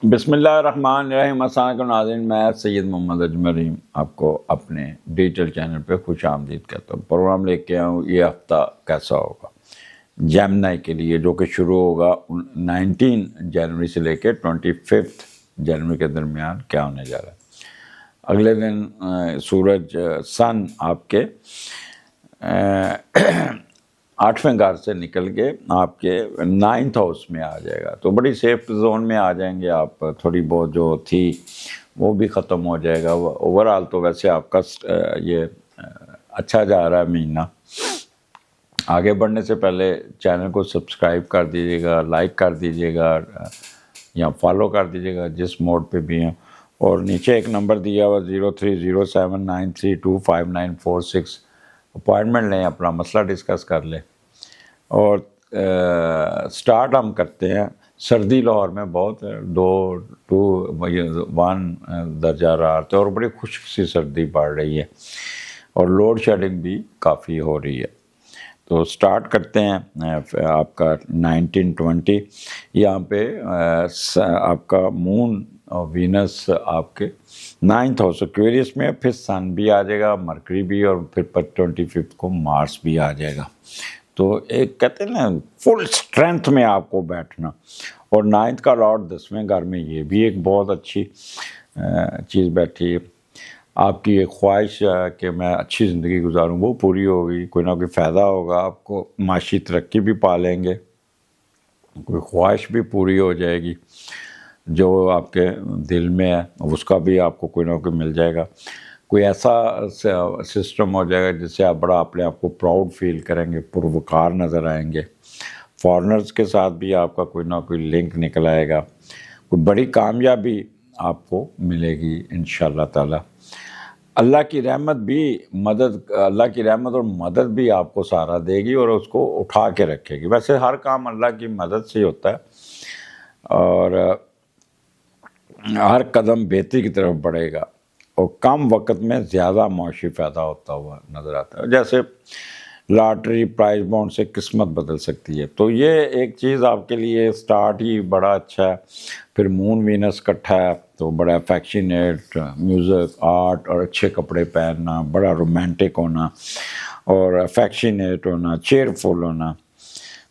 بسم اللہ الرحمن الرحیم۔ السلام علیکم ناظرین، میں سید محمد اجمل رحیم آپ کو اپنے ڈیجیٹل چینل پہ خوش آمدید کہتا ہوں۔ پروگرام لے کے آؤں یہ ہفتہ کیسا ہوگا جیمنائی کے لیے، جو کہ شروع ہوگا 19 جنوری سے لے کے 25 جنوری کے درمیان کیا ہونے جا رہا ہے۔ اگلے دن سورج سن آپ کے 8ویں گھر سے نکل کے آپ کے 9th ہاؤس میں آ جائے گا، تو بڑی سیف زون میں آ جائیں گے آپ۔ تھوڑی بہت جو تھی وہ بھی ختم ہو جائے گا۔ اوورآل تو ویسے آپ کا یہ اچھا جا رہا ہے مہینہ۔ آگے بڑھنے سے پہلے چینل کو سبسکرائب کر دیجیے گا، لائک کر دیجیے گا یا فالو کر دیجیے گا جس موڈ پہ بھی ہیں، اور نیچے ایک نمبر دیا ہوا 030793259946، اپوائنٹمنٹ لیں، اپنا مسئلہ ڈسکس کر لیں۔ اور سٹارٹ ہم کرتے ہیں۔ سردی لاہور میں بہت ہے، 1 درجہ حرارت ہے اور بڑی خشک سی سردی پڑ رہی ہے، اور لوڈ شیڈنگ بھی کافی ہو رہی ہے۔ تو سٹارٹ کرتے ہیں آپ کا 1920۔ یہاں پہ آپ کا مون اور وینس آپ کے 9th ہاؤس ایکویریس میں، پھر سن بھی آ جائے گا، مرکری بھی، اور پھر 25 کو مارس بھی آ جائے گا۔ تو ایک کہتے ہیں نا فل اسٹرینتھ میں آپ کو بیٹھنا، اور 9th کا لارڈ 10ویں گھر میں، یہ بھی ایک بہت اچھی چیز بیٹھی ہے۔ آپ کی ایک خواہش ہے کہ میں اچھی زندگی گزاروں، وہ پوری ہوگی، کوئی نہ کوئی فائدہ ہوگا آپ کو، معاشی ترقی بھی پالیں گے، کوئی خواہش بھی پوری ہو جائے گی جو آپ کے دل میں ہے، اس کا بھی آپ کو کوئی نہ کوئی مل جائے گا۔ کوئی ایسا سسٹم ہو جائے گا جس سے آپ بڑا اپنے آپ کو پراؤڈ فیل کریں گے، پروکار نظر آئیں گے۔ فارنرز کے ساتھ بھی آپ کا کوئی نہ کوئی لنک نکل آئے گا، کوئی بڑی کامیابی آپ کو ملے گی انشاءاللہ تعالی۔ اللہ کی رحمت اور مدد بھی آپ کو سہارا دے گی اور اس کو اٹھا کے رکھے گی۔ ویسے ہر کام اللہ کی مدد سے ہوتا ہے، اور ہر قدم بہتری کی طرف بڑھے گا، اور کم وقت میں زیادہ معاشی فائدہ ہوتا ہوا نظر آتا ہے۔ جیسے لاٹری، پرائز بانڈ سے قسمت بدل سکتی ہے، تو یہ ایک چیز آپ کے لیے سٹارٹ ہی بڑا اچھا ہے۔ پھر مون وینس کٹھا ہے تو بڑا افیکشنیٹ، میوزک، آرٹ اور اچھے کپڑے پہننا، بڑا رومانٹک ہونا اور افیکشنیٹ ہونا، چیئرفل ہونا،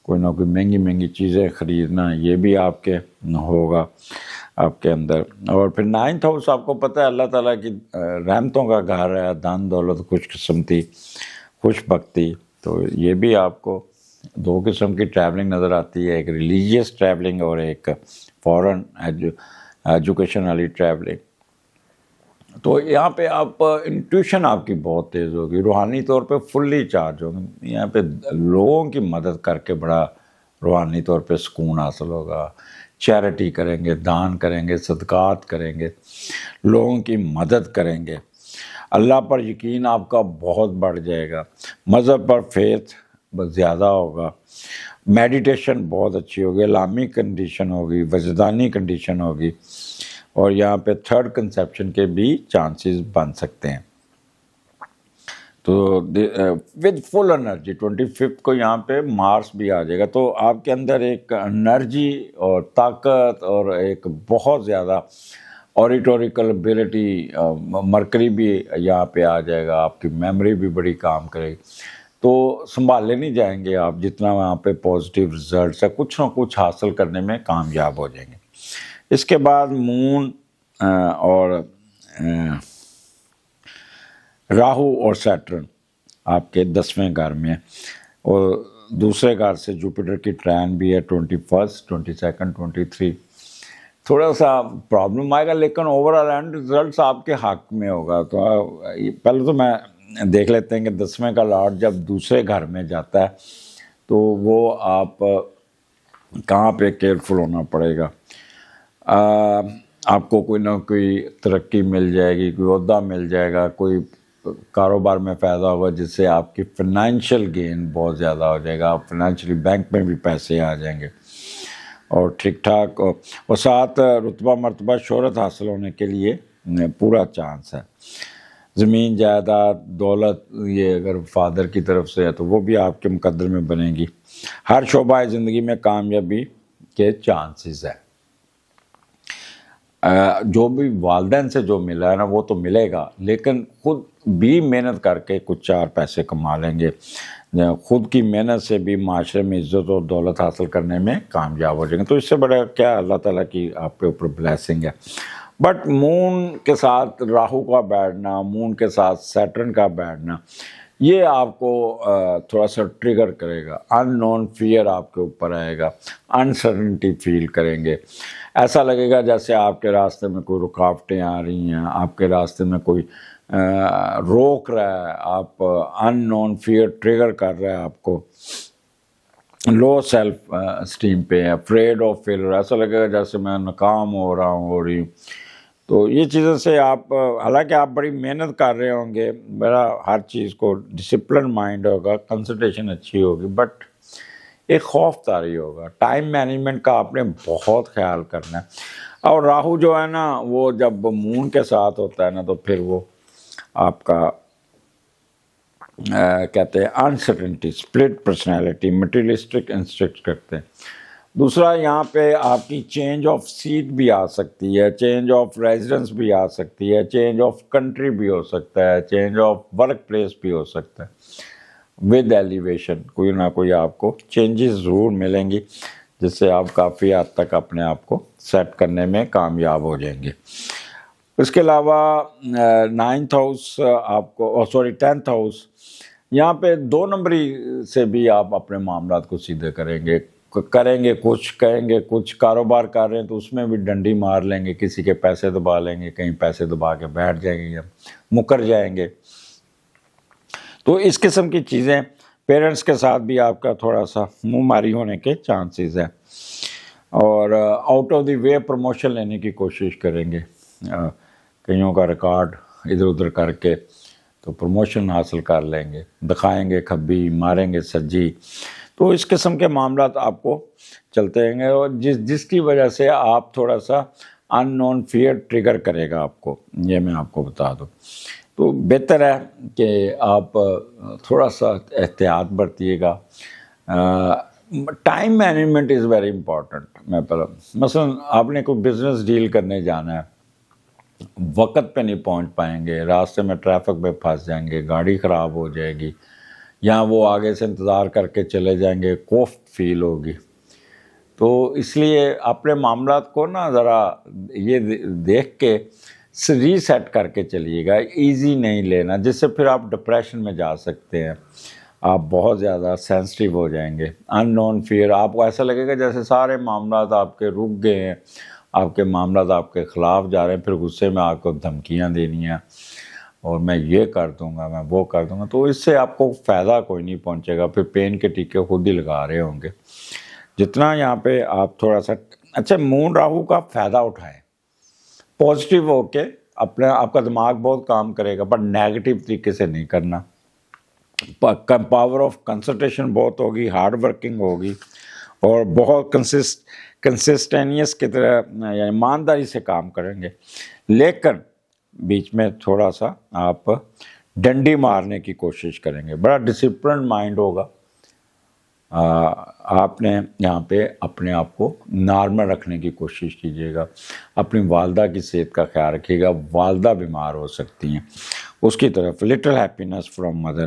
کوئی نہ کوئی مہنگی مہنگی چیزیں خریدنا، یہ بھی آپ کے ہوگا آپ کے اندر۔ اور پھر 9th ہاؤس آپ کو پتہ ہے اللہ تعالیٰ کی رحمتوں کا گھر ہے، دان دولت، خوش قسمتی، خوش بختی۔ تو یہ بھی آپ کو 2 قسم کی ٹریولنگ نظر آتی ہے، ایک ریلیجیس ٹریولنگ اور ایک فورن ایجوکیشن والی ٹریولنگ۔ تو یہاں پہ آپ انٹیوشن آپ کی بہت تیز ہوگی، روحانی طور پہ فلی چارج ہوگی۔ یہاں پہ لوگوں کی مدد کر کے بڑا روحانی طور پہ سکون حاصل ہوگا۔ چیریٹی کریں گے، دان کریں گے، صدقات کریں گے، لوگوں کی مدد کریں گے، اللہ پر یقین آپ کا بہت بڑھ جائے گا، مذہب پر فیتھ بہت زیادہ ہوگا، میڈیٹیشن بہت اچھی ہوگی، علمی کنڈیشن ہوگی، وجدانی کنڈیشن ہوگی، اور یہاں پہ 3rd کنسیپشن کے بھی چانسز بن سکتے ہیں۔ تو ود فل انرجی 25 کو یہاں پہ مارس بھی آ جائے گا، تو آپ کے اندر ایک انرجی اور طاقت اور ایک بہت زیادہ اوریٹوریکل ابیلٹی، مرکری بھی یہاں پہ آ جائے گا، آپ کی میموری بھی بڑی کام کرے گی، تو سنبھالے نہیں جائیں گے آپ، جتنا وہاں پہ پازیٹیو رزلٹس ہے، کچھ نہ کچھ حاصل کرنے میں کامیاب ہو جائیں گے۔ اس کے بعد مون اور راہو اور سیٹرن آپ کے 10ویں گھر میں، اور دوسرے گھر سے جوپیٹر کی ٹرین بھی ہے 21، 22، 23۔ تھوڑا سا پرابلم آئے گا، لیکن اوورآل اینڈ ریزلٹس آپ کے حق میں ہوگا۔ تو پہلے تو میں دیکھ لیتے ہیں کہ 10ویں کا لارڈ جب دوسرے گھر میں جاتا ہے تو وہ آپ کہاں پہ کیئرفل ہونا پڑے گا۔ آپ کو کوئی نہ کوئی ترقی مل جائے گی، کوئی عہدہ مل جائے گا، کوئی کاروبار میں فائدہ ہوگا جس سے آپ کی فنانشل گین بہت زیادہ ہو جائے گا، آپ فنانشلی بینک میں بھی پیسے آ جائیں گے، اور ٹھیک ٹھاک، اور ساتھ رتبہ مرتبہ شہرت حاصل ہونے کے لیے پورا چانس ہے۔ زمین جائیداد دولت، یہ اگر فادر کی طرف سے ہے تو وہ بھی آپ کے مقدر میں بنے گی۔ ہر شعبہ زندگی میں کامیابی کے چانسز ہے۔ جو بھی والدین سے جو ملا ہے نا وہ تو ملے گا، لیکن خود بھی محنت کر کے کچھ 4 پیسے کما لیں گے، خود کی محنت سے بھی معاشرے میں عزت اور دولت حاصل کرنے میں کامیاب ہو جائیں گے۔ تو اس سے بڑا کیا اللہ تعالیٰ کی آپ کے اوپر بلیسنگ ہے۔ بٹ مون کے ساتھ راہو کا بیٹھنا، مون کے ساتھ سیٹرن کا بیٹھنا، یہ آپ کو تھوڑا سا ٹریگر کرے گا، ان نون فیئر آپ کے اوپر آئے گا، انسرٹنٹی فیل کریں گے، ایسا لگے گا جیسے آپ کے راستے میں کوئی رکاوٹیں آ رہی ہیں، آپ کے راستے میں کوئی روک رہا ہے، آپ ان نون فیئر ٹریگر کر رہا ہے آپ کو، لو سیلف اسٹیم پہ ہے، افریڈ آف فیلر، ایسا لگے گا جیسے میں ناکام ہو رہی ہوں۔ تو یہ چیزوں سے آپ، حالانکہ آپ بڑی محنت کر رہے ہوں گے، میرا ہر چیز کو ڈسپلن مائنڈ ہوگا، کنسنٹریشن اچھی ہوگی، بٹ ایک خوف طاری ہوگا۔ ٹائم مینجمنٹ کا آپ نے بہت خیال کرنا ہے۔ اور راہو جو ہے نا وہ جب مون کے ساتھ ہوتا ہے نا تو پھر وہ آپ کا کہتے ہیں uncertainty, split personality, materialistic instruct کرتے ہیں۔ دوسرا یہاں پہ آپ کی چینج آف سیٹ بھی آ سکتی ہے، چینج آف ریزیڈنس بھی آ سکتی ہے، چینج آف کنٹری بھی ہو سکتا ہے، چینج آف ورک پلیس بھی ہو سکتا ہے۔ ود ایلیویشن کوئی نہ کوئی آپ کو چینجز ضرور ملیں گی، جس سے آپ کافی حد تک اپنے آپ کو سیٹ کرنے میں کامیاب ہو جائیں گے۔ اس کے علاوہ 9th ہاؤس آپ کو، سوری 10th ہاؤس، یہاں پہ 2 نمبری سے بھی آپ اپنے معاملات کو سیدھے کریں گے کچھ، کہیں گے کچھ، کاروبار کر رہے ہیں تو اس میں بھی ڈنڈی مار لیں گے، کسی کے پیسے دبا لیں گے، کہیں پیسے دبا کے بیٹھ جائیں گے یا مکر جائیں گے۔ تو اس قسم کی چیزیں، پیرنٹس کے ساتھ بھی آپ کا تھوڑا سا منہ ماری ہونے کے چانسز ہیں، اور out of the way promotion لینے کی کوشش کریں گے، کئیوں کا ریکارڈ ادھر ادھر کر کے تو پروموشن حاصل کر لیں گے، دکھائیں گے کھبی، ماریں گے سجی۔ تو اس قسم کے معاملات آپ کو چلتے رہیں گے، اور جس کی وجہ سے آپ تھوڑا سا ان نون فیئر ٹریگر کرے گا آپ کو، یہ میں آپ کو بتا دوں۔ تو بہتر ہے کہ آپ تھوڑا سا احتیاط برتیے گا۔ Time management is very important. میں مثلا آپ نے کوئی بزنس ڈیل کرنے جانا ہے، وقت پہ نہیں پہنچ پائیں گے، راستے میں ٹریفک پہ پھنس جائیں گے، گاڑی خراب ہو جائے گی، یا وہ آگے سے انتظار کر کے چلے جائیں گے، کوفت فیل ہوگی۔ تو اس لیے اپنے معاملات کو نا ذرا یہ دیکھ کے ری سیٹ کر کے چلیے گا، ایزی نہیں لینا، جس سے پھر آپ ڈپریشن میں جا سکتے ہیں، آپ بہت زیادہ سینسٹیو ہو جائیں گے۔ ان نون فیئر، آپ کو ایسا لگے گا جیسے سارے معاملات آپ کے رک گئے ہیں، آپ کے معاملات آپ کے خلاف جا رہے ہیں، پھر غصے میں آپ کو دھمکیاں دینی ہیں اور میں یہ کر دوں گا، میں وہ کر دوں گا، تو اس سے آپ کو فائدہ کوئی نہیں پہنچے گا، پھر پین کے ٹیکے خود ہی لگا رہے ہوں گے۔ جتنا یہاں پہ آپ تھوڑا سا اچھا مون راہو کا فائدہ اٹھائیں، پازیٹیو ہو کے اپنے، آپ کا دماغ بہت کام کرے گا، بٹ نیگیٹو طریقے سے نہیں کرنا۔ پاور آف کنسنٹریشن بہت ہوگی، ہارڈ ورکنگ ہوگی، اور بہت کنسسٹینیس کی طرح یعنی ایمانداری سے کام کریں گے، لیکن بیچ میں تھوڑا سا آپ ڈنڈی مارنے کی کوشش کریں گے، بڑا ڈسپلن مائنڈ ہوگا۔ آپ نے یہاں پہ اپنے آپ کو نارمل رکھنے کی کوشش کیجیے گا، اپنی والدہ کی صحت کا خیال رکھیے گا، والدہ بیمار ہو سکتی ہیں، اس کی طرف لٹل ہیپینس فرام مدر،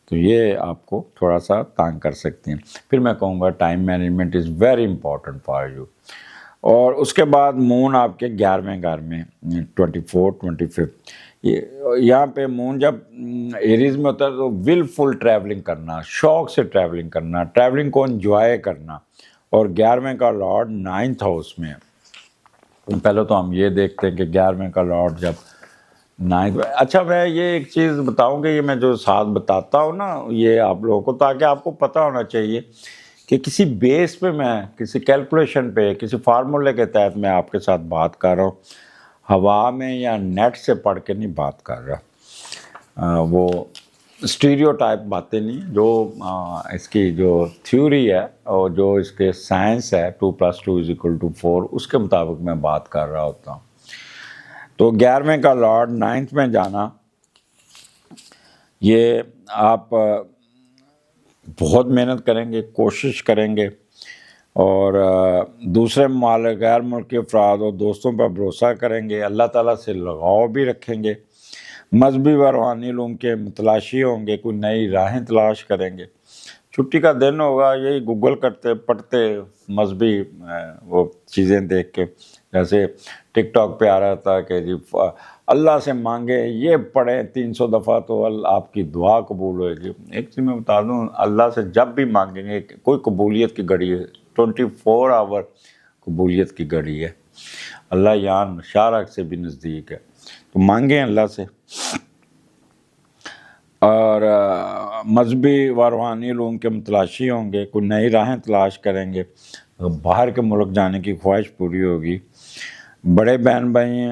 تو یہ آپ کو تھوڑا سا تانگ کر سکتی ہیں۔ پھر میں کہوں گا time management is very important for you. اور اس کے بعد مون آپ کے 11ویں گھر میں 24 25، یہاں پہ مون جب ایریز میں ہوتا ہے تو ول فل ٹریولنگ کرنا، شوق سے ٹریولنگ کرنا، ٹریولنگ کو انجوائے کرنا، اور 11ویں کا لارڈ 9th ہاؤس میں ہے۔ پہلے تو ہم یہ دیکھتے ہیں کہ 11ویں کا لارڈ جب 9th، اچھا میں یہ ایک چیز بتاؤں کہ یہ میں جو ساتھ بتاتا ہوں نا یہ آپ لوگوں کو، تاکہ آپ کو پتہ ہونا چاہیے کہ کسی بیس پہ، میں کسی کیلکولیشن پہ، کسی فارمولے کے تحت میں آپ کے ساتھ بات کر رہا ہوں، ہوا میں یا نیٹ سے پڑھ کے نہیں بات کر رہا، وہ اسٹیریو ٹائپ باتیں نہیں، جو اس کی جو تھیوری ہے اور جو اس کے سائنس ہے 2+2=4، اس کے مطابق میں بات کر رہا ہوتا ہوں۔ تو 11ویں کا لارڈ 9th میں جانا، یہ آپ بہت محنت کریں گے، کوشش کریں گے، اور دوسرے ممالک غیر ملکی افراد اور دوستوں پر بھروسہ کریں گے، اللہ تعالیٰ سے لگاؤ بھی رکھیں گے، مذہبی و روحانی علوم کے متلاشی ہوں گے، کوئی نئی راہیں تلاش کریں گے۔ چھٹی کا دن ہوگا، یہی گوگل کرتے پڑھتے مذہبی وہ چیزیں دیکھ کے، جیسے ٹک ٹاک پہ آ رہا تھا کہ جی اللہ سے مانگے، یہ پڑھیں 300 دفعہ تو آپ کی دعا قبول ہوئے گی۔ ایک چیز میں بتا دوں، اللہ سے جب بھی مانگیں گے، کوئی قبولیت کی گھڑی ہے، 24 آور قبولیت کی گھڑی ہے، اللہ یہاں شارق سے بھی نزدیک ہے، تو مانگیں اللہ سے۔ اور مذہبی و روحانی علوم کے متلاشی ہوں گے، کوئی نئی راہیں تلاش کریں گے، باہر کے ملک جانے کی خواہش پوری ہوگی، بڑے بہن بھائی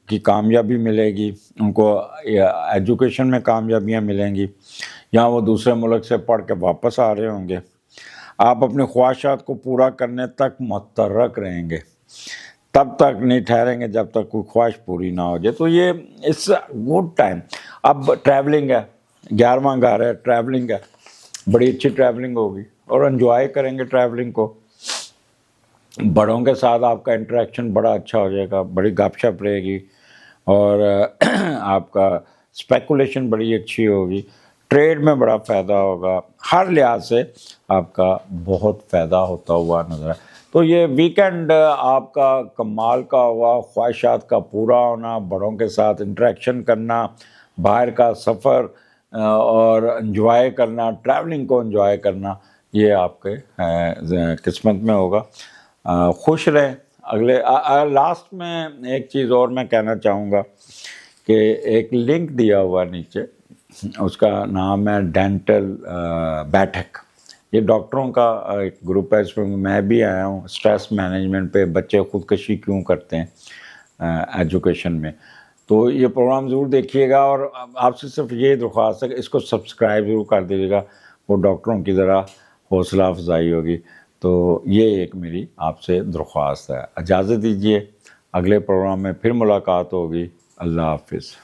کی کامیابی ملے گی، ان کو ایجوکیشن میں کامیابیاں ملیں گی، یا وہ دوسرے ملک سے پڑھ کے واپس آ رہے ہوں گے۔ آپ اپنی خواہشات کو پورا کرنے تک متحرک رہیں گے، تب تک نہیں ٹھہریں گے جب تک کوئی خواہش پوری نہ ہو جائے۔ تو یہ اٹس گڈ ٹائم۔ اب ٹریولنگ ہے، 11واں گھر ہے، ٹریولنگ ہے، بڑی اچھی ٹریولنگ ہوگی اور انجوائے کریں گے ٹریولنگ کو۔ بڑوں کے ساتھ آپ کا انٹریکشن بڑا اچھا ہو جائے گا، بڑی گپ شپ رہے گی، اور آپ کا اسپیکولیشن بڑی اچھی ہوگی، ٹریڈ میں بڑا فائدہ ہوگا، ہر لحاظ سے آپ کا بہت فائدہ ہوتا ہوا نظر ہے۔ تو یہ ویکینڈ آپ کا کمال کا ہوا، خواہشات کا پورا ہونا، بڑوں کے ساتھ انٹریکشن کرنا، باہر کا سفر اور انجوائے کرنا، ٹریولنگ کو انجوائے کرنا، یہ آپ کے قسمت میں ہوگا۔ خوش رہیں۔ اگلے لاسٹ میں ایک چیز اور میں کہنا چاہوں گا کہ ایک لنک دیا ہوا نیچے، اس کا نام ہے ڈینٹل بیٹھک۔ یہ ڈاکٹروں کا ایک گروپ ہے، اس میں بھی آیا ہوں، سٹریس مینجمنٹ پہ، بچے خودکشی کیوں کرتے ہیں ایجوکیشن میں۔ تو یہ پروگرام ضرور دیکھیے گا، اور آپ سے صرف یہ درخواست ہے کہ اس کو سبسکرائب ضرور کر دیجیے گا، وہ ڈاکٹروں کی ذرا حوصلہ افزائی ہوگی۔ تو یہ ایک میری آپ سے درخواست ہے۔ اجازت دیجیے، اگلے پروگرام میں پھر ملاقات ہوگی۔ اللہ حافظ۔